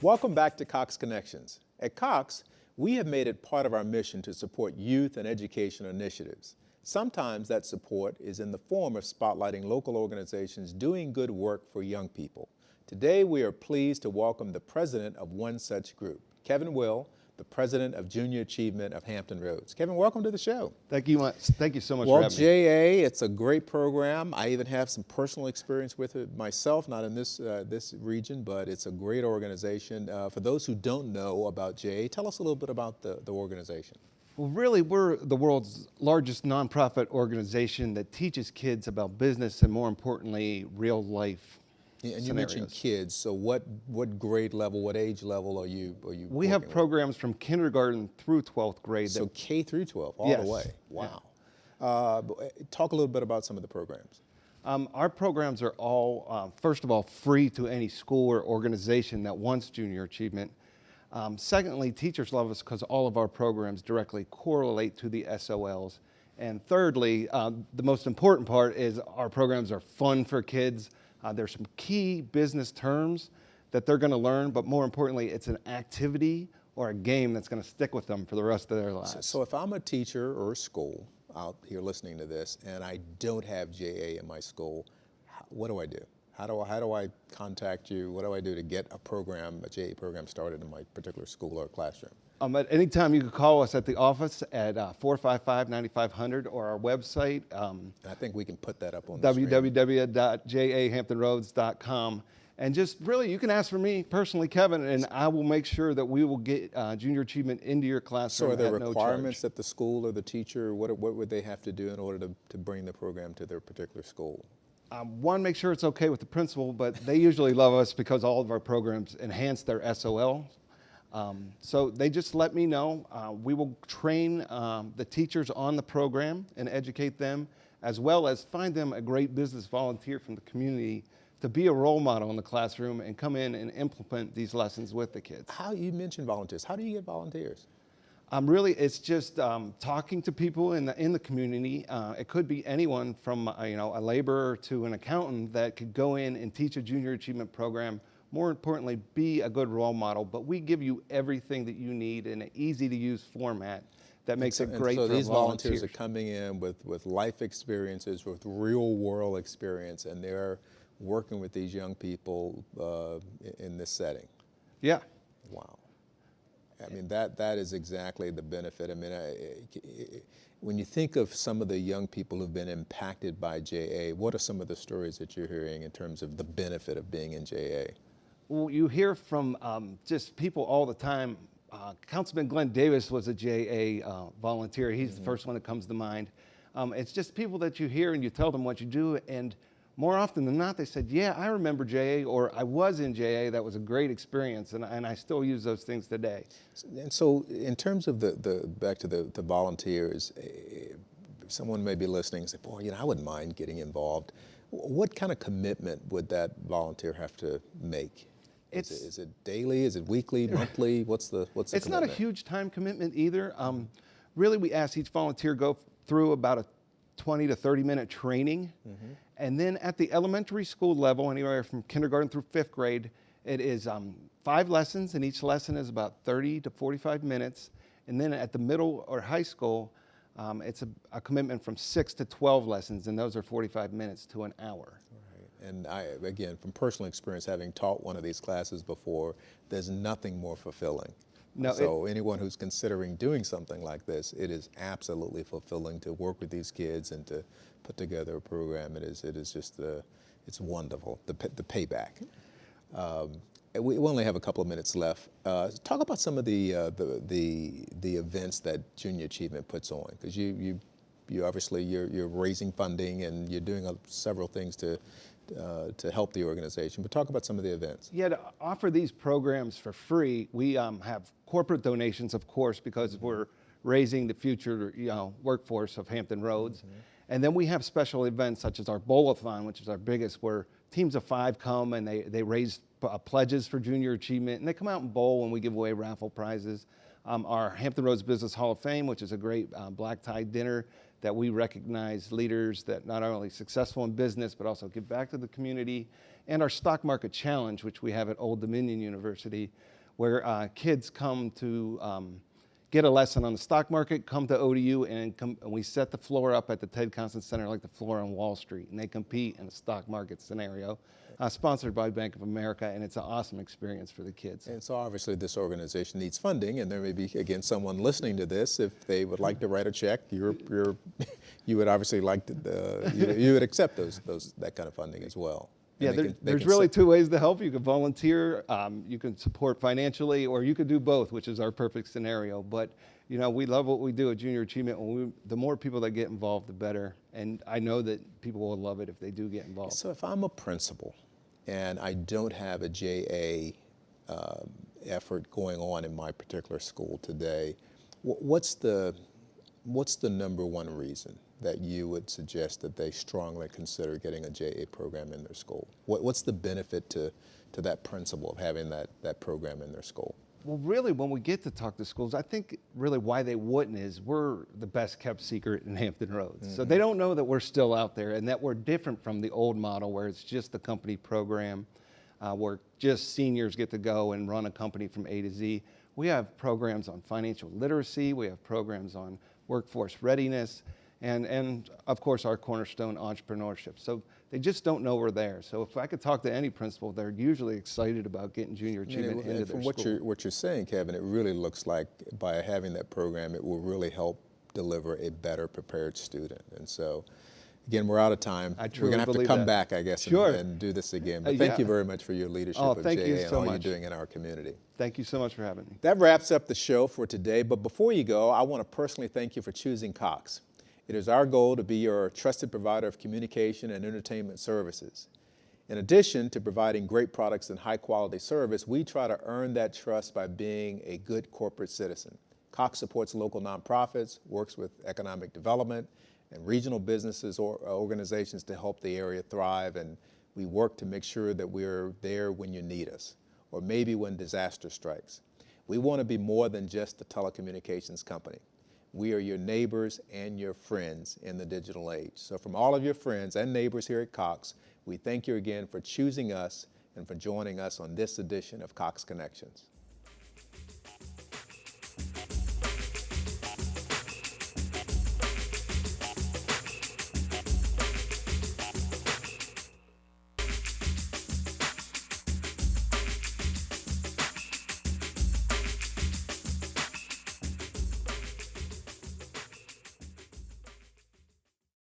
Welcome back to Cox Connections. At Cox, we have made it part of our mission to support youth and education initiatives. Sometimes that support is in the form of spotlighting local organizations doing good work for young people. Today, we are pleased to welcome the president of one such group, Kevin Will, the president of Junior Achievement of Hampton Roads. Kevin, welcome to the show. Thank you so much for having me. JA, it's a great program. I even have some personal experience with it myself, not in this region, but it's a great organization. For those who don't know about JA, tell us a little bit about the organization. Well, really, we're the world's largest nonprofit organization that teaches kids about business and, more importantly, real life. And you mentioned kids, so what grade level, what age level are you We have programs from kindergarten through 12th grade. So K through 12, all Yes. the way. Wow. Talk a little bit about some of the programs. Our programs are all, first of all, free to any school or organization that wants junior achievement. Secondly, teachers love us because all of our programs directly correlate to the SOLs. And thirdly, the most important part is our programs are fun for kids. There's some key business terms that they're going to learn, but more importantly, it's an activity or a game that's going to stick with them for the rest of their lives. So if I'm a teacher or a school out here listening to this and I don't have JA in my school, what do I do? How do I contact you? What do I do to get a JA program started in my particular school or classroom? At any time, you can call us at the office at 455-9500 or our website. I think we can put that up on the screen. www.jahamptonroads.com. And just really, you can ask for me personally, Kevin, and I will make sure that we will get junior achievement into your classroom. So are there at requirements no charge. that the school or the teacher, what would they have to do in order to bring the program to their particular school? One, make sure it's okay with the principal, but they usually love us because all of our programs enhance their SOL. So they just let me know. We will train the teachers on the program and educate them, as well as find them a great business volunteer from the community to be a role model in the classroom and come in and implement these lessons with the kids. You mentioned volunteers. How do you get volunteers? Really, it's just talking to people in the community. It could be anyone from a laborer to an accountant that could go in and teach a junior achievement program. More importantly, be a good role model. But we give you everything that you need in an easy-to-use format that makes it great for these volunteers. volunteers are coming in with life experiences, with real-world experience, and they're working with these young people in this setting. Yeah. Wow. I mean, that is exactly the benefit. I mean, when you think of some of the young people who've been impacted by JA, what are some of the stories that you're hearing in terms of the benefit of being in JA? Well, you hear from just people all the time. Councilman Glenn Davis was a JA volunteer. He's the first one that comes to mind. It's just people that you hear and you tell them what you do, and more often than not, they said, yeah, I remember JA, or I was in JA. That was a great experience, and I still use those things today. And so in terms of back to the volunteers, someone may be listening and say, boy, I wouldn't mind getting involved. What kind of commitment would that volunteer have to make? Is it daily? Is it weekly, monthly? What's the It's commitment? not a huge time commitment either. Really, we ask each volunteer go through about a 20 to 30-minute training. Mm-hmm. And then at the elementary school level, anywhere from kindergarten through 5th grade, it is 5 lessons, and each lesson is about 30 to 45 minutes. And then at the middle or high school, it's a commitment from 6 to 12 lessons, and those are 45 minutes to an hour. Right. And again, from personal experience, having taught one of these classes before, there's nothing more fulfilling. No, so anyone who's considering doing something like this, it is absolutely fulfilling to work with these kids and to put together a program. It is just it's wonderful. The payback. We only have a couple of minutes left. Talk about some of the events that Junior Achievement puts on, because you obviously you're raising funding and you're doing several things to help the organization. But talk about some of the events. Yeah, to offer these programs for free, we have corporate donations, of course, because we're raising the future workforce of Hampton Roads. Mm-hmm. And then we have special events such as our Bowl-a-thon, which is our biggest, where teams of 5 come and they raise pledges for junior achievement, and they come out and bowl and we give away raffle prizes. Our Hampton Roads Business Hall of Fame, which is a great black tie dinner that we recognize leaders that not only successful in business but also give back to the community. And our Stock Market Challenge, which we have at Old Dominion University. where kids come to get a lesson on the stock market, come to ODU, and we set the floor up at the Ted Constant Center like the floor on Wall Street, and they compete in a stock market scenario, sponsored by Bank of America, and it's an awesome experience for the kids. And so obviously this organization needs funding, and there may be, again, someone listening to this, if they would like to write a check, you would obviously like to, you would accept that kind of funding as well. Yeah, there's really two ways to help. You can volunteer, you can support financially, or you could do both, which is our perfect scenario. But you know, we love what we do at Junior Achievement. The more people that get involved, the better. And I know that people will love it if they do get involved. So if I'm a principal and I don't have a JA effort going on in my particular school today, what's the number one reason that you would suggest that they strongly consider getting a JA program in their school? What's the benefit to that principal of having that program in their school? Well, really, when we get to talk to schools, I think really why they wouldn't is we're the best kept secret in Hampton Roads. Mm-hmm. So they don't know that we're still out there and that we're different from the old model where it's just the company program, where just seniors get to go and run a company from A to Z. We have programs on financial literacy. We have programs on workforce readiness. And of course, our cornerstone, entrepreneurship. So they just don't know we're there. So if I could talk to any principal, they're usually excited about getting Junior Achievement into their school. From what you're saying, Kevin, it really looks like by having that program, it will really help deliver a better prepared student. And so, again, we're out of time. I We're truly going to have to come back, I guess, sure. and do this again. But thank you very much for your leadership of JA and all you're doing in our community. Thank you so much for having me. That wraps up the show for today. But before you go, I want to personally thank you for choosing Cox. It is our goal to be your trusted provider of communication and entertainment services. In addition to providing great products and high-quality service, we try to earn that trust by being a good corporate citizen. Cox supports local nonprofits, works with economic development and regional businesses or organizations to help the area thrive, and we work to make sure that we're there when you need us, or maybe when disaster strikes. We want to be more than just a telecommunications company. We are your neighbors and your friends in the digital age. So from all of your friends and neighbors here at Cox, we thank you again for choosing us and for joining us on this edition of Cox Connections.